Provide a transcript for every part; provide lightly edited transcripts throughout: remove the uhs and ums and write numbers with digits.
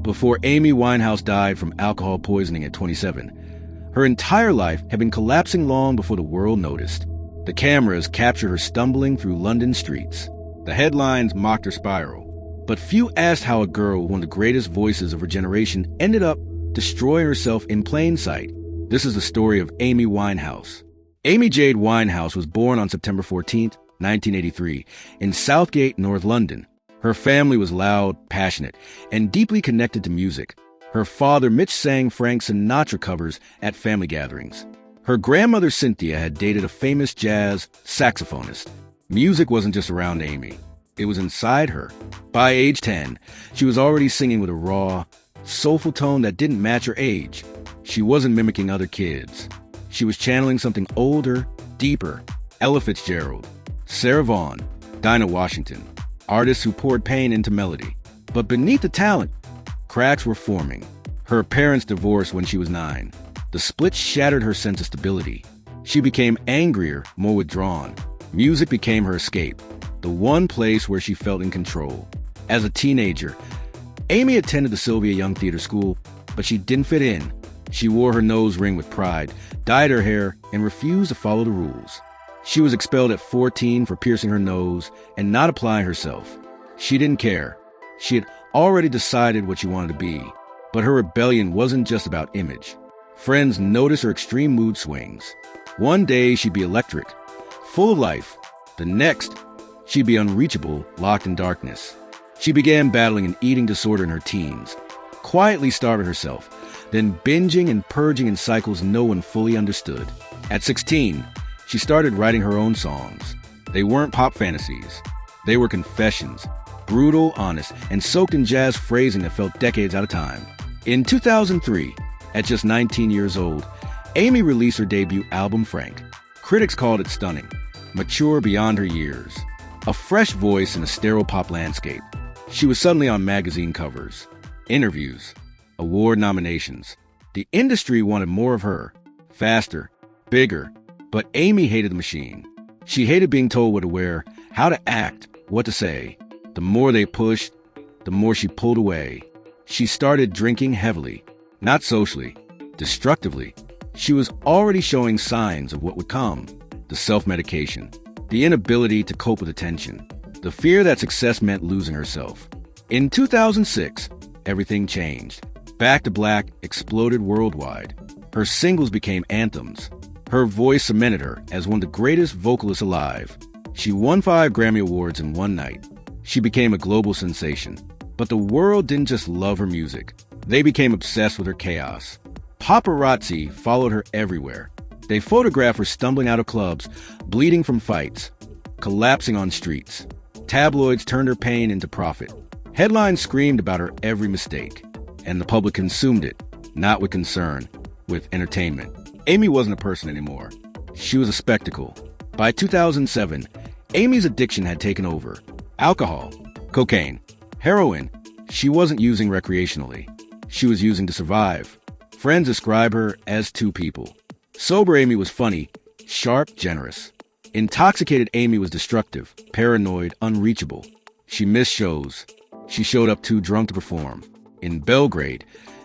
before Amy Winehouse died from alcohol poisoning at 27. Her entire life had been collapsing long before the world noticed. The cameras captured her stumbling through London streets. The headlines mocked her spiral. But few asked how a girl, one of the greatest voices of her generation, ended up destroying herself in plain sight. This is the story of Amy Winehouse. Amy Jade Winehouse was born on September 14, 1983, in Southgate, North London. Her family was loud, passionate, and deeply connected to music. Her father, Mitch, sang Frank Sinatra covers at family gatherings. Her grandmother, Cynthia, had dated a famous jazz saxophonist. Music wasn't just around Amy. It was inside her. By age 10, she was already singing with a raw, soulful tone that didn't match her age. She wasn't mimicking other kids. She was channeling something older, deeper. Ella Fitzgerald, Sarah Vaughan, Dinah Washington, artists who poured pain into melody. But beneath the talent, cracks were forming. Her parents divorced when she was 9. The split shattered her sense of stability. She became angrier, more withdrawn. Music became her escape, the one place where she felt in control. As a teenager, Amy attended the Sylvia Young Theater School, but she didn't fit in. She wore her nose ring with pride, dyed her hair, and refused to follow the rules. She was expelled at 14 for piercing her nose and not applying herself. She didn't care. She had already decided what she wanted to be. But her rebellion wasn't just about image. Friends noticed her extreme mood swings. One day she'd be electric, full of life. The next, she'd be unreachable, locked in darkness. She began battling an eating disorder in her teens, quietly starving herself, then binging and purging in cycles no one fully understood. At 16, she started writing her own songs. They weren't pop fantasies. They were confessions, brutal, honest, and soaked in jazz phrasing that felt decades out of time. In 2003, at just 19 years old, Amy released her debut album, Frank. Critics called it stunning, mature beyond her years, a fresh voice in a sterile pop landscape. She was suddenly on magazine covers, interviews, award nominations. The industry wanted more of her, faster, bigger, but Amy hated the machine. She hated being told what to wear, how to act, what to say. The more they pushed, the more she pulled away. She started drinking heavily, not socially, destructively. She was already showing signs of what would come: the self-medication, the inability to cope with attention, the fear that success meant losing herself. In 2006, everything changed. Back to Black exploded worldwide. Her singles became anthems. Her voice cemented her as one of the greatest vocalists alive. She won 5 Grammy Awards in one night. She became a global sensation. But the world didn't just love her music. They became obsessed with her chaos. Paparazzi followed her everywhere. They photographed her stumbling out of clubs, bleeding from fights, collapsing on streets. Tabloids turned her pain into profit. Headlines screamed about her every mistake. And the public consumed it, not with concern, with entertainment. Amy wasn't a person anymore. She was a spectacle. By 2007, Amy's addiction had taken over. Alcohol, cocaine, heroin. She wasn't using recreationally. She was using to survive. Friends describe her as two people. Sober Amy was funny, sharp, generous. Intoxicated Amy was destructive, paranoid, unreachable. She missed shows. She showed up too drunk to perform. In Belgrade,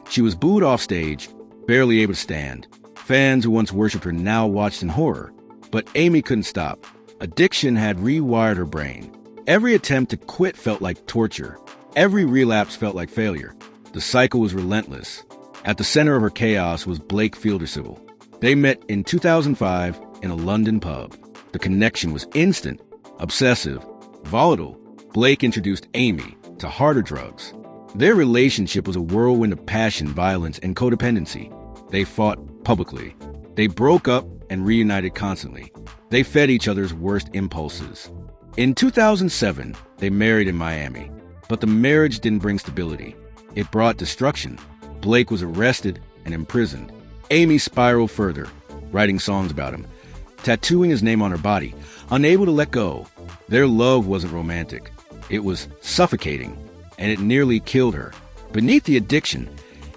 she was booed off stage, barely able to stand. Fans who once worshipped her now watched in horror. But Amy couldn't stop. Addiction had rewired her brain. Every attempt to quit felt like torture. Every relapse felt like failure. The cycle was relentless. At the center of her chaos was Blake Fieldercivil. They met in 2005 in a London pub. The connection was instant, obsessive, volatile. Blake introduced Amy to harder drugs. Their relationship was a whirlwind of passion, violence, and codependency. They fought publicly. They broke up and reunited constantly. They fed each other's worst impulses. In 2007, they married in Miami. But the marriage didn't bring stability. It brought destruction. Blake was arrested and imprisoned. Amy spiraled further, writing songs about him, tattooing his name on her body, unable to let go. Their love wasn't romantic. It was suffocating, and it nearly killed her. Beneath the addiction,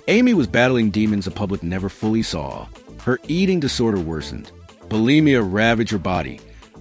Amy was battling demons the public never fully saw. Her eating disorder worsened. Bulimia ravaged her body,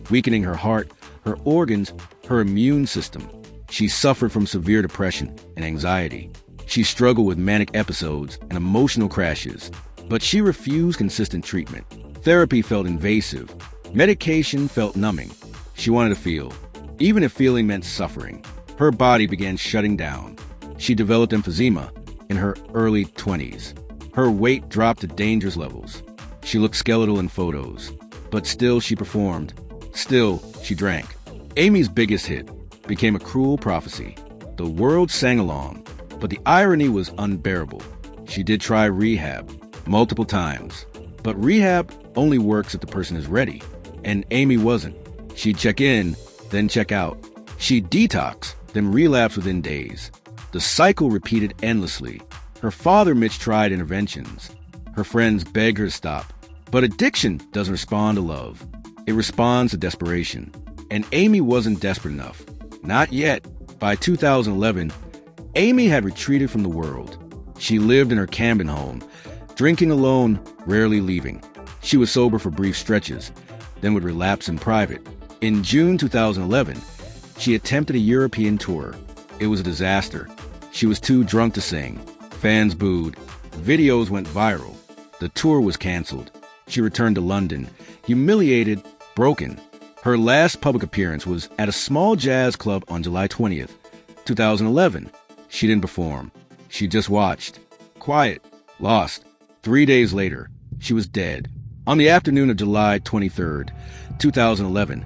weakening her heart, her organs, her immune system. She suffered from severe depression and anxiety. She struggled with manic episodes and emotional crashes, but she refused consistent treatment. Therapy felt invasive. Medication felt numbing. She wanted to feel, even if feeling meant suffering. Her body began shutting down. She developed emphysema in her early 20s. Her weight dropped to dangerous levels. She looked skeletal in photos, but still she performed. Still, she drank. Amy's biggest hit became a cruel prophecy. The world sang along, but the irony was unbearable. She did try rehab multiple times, but rehab only works if the person is ready, and Amy wasn't. She'd check in, then check out. She'd detox, then relapse within days. The cycle repeated endlessly. Her father, Mitch, tried interventions. Her friends begged her to stop. But addiction doesn't respond to love. It responds to desperation. And Amy wasn't desperate enough. Not yet. By 2011, Amy had retreated from the world. She lived in her Camden home, drinking alone, rarely leaving. She was sober for brief stretches, then would relapse in private. In June 2011, she attempted a European tour. It was a disaster. She was too drunk to sing. Fans booed. Videos went viral. The tour was canceled. She returned to London, humiliated, broken. Her last public appearance was at a small jazz club on July 20th, 2011. She didn't perform. She just watched. Quiet. Lost. 3 days later, she was dead. On the afternoon of July 23rd, 2011,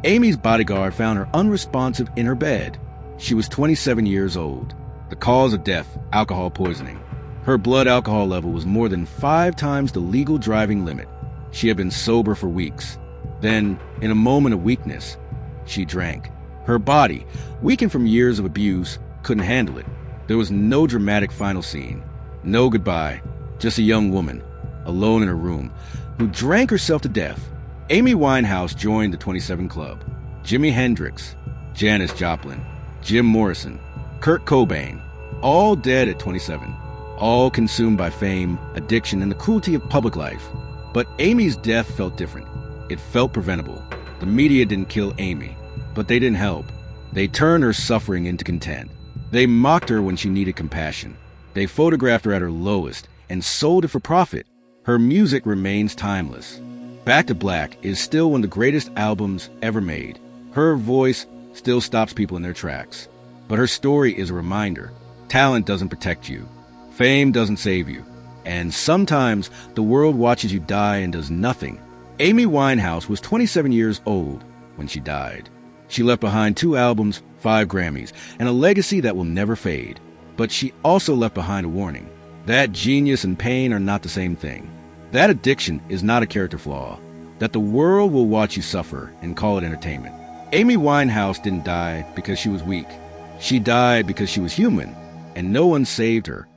Amy's bodyguard found her unresponsive in her bed. She was 27 years old. The cause of death, alcohol poisoning. Her blood alcohol level was more than 5 times the legal driving limit. She had been sober for weeks. Then, in a moment of weakness, she drank. Her body, weakened from years of abuse, couldn't handle it. There was no dramatic final scene. No goodbye. Just a young woman, alone in her room, who drank herself to death. Amy Winehouse joined the 27 Club. Jimi Hendrix, Janis Joplin, Jim Morrison, Kurt Cobain, all dead at 27. All consumed by fame, addiction, and the cruelty of public life. But Amy's death felt different. It felt preventable. The media didn't kill Amy, but they didn't help. They turned her suffering into content. They mocked her when she needed compassion. They photographed her at her lowest and sold it for profit. Her music remains timeless. Back to Black is still one of the greatest albums ever made. Her voice still stops people in their tracks. But her story is a reminder. Talent doesn't protect you. Fame doesn't save you. And sometimes the world watches you die and does nothing. Amy Winehouse was 27 years old when she died. She left behind 2 albums, 5 Grammys, and a legacy that will never fade. But she also left behind a warning. That genius and pain are not the same thing. That addiction is not a character flaw. That the world will watch you suffer and call it entertainment. Amy Winehouse didn't die because she was weak. She died because she was human, and no one saved her.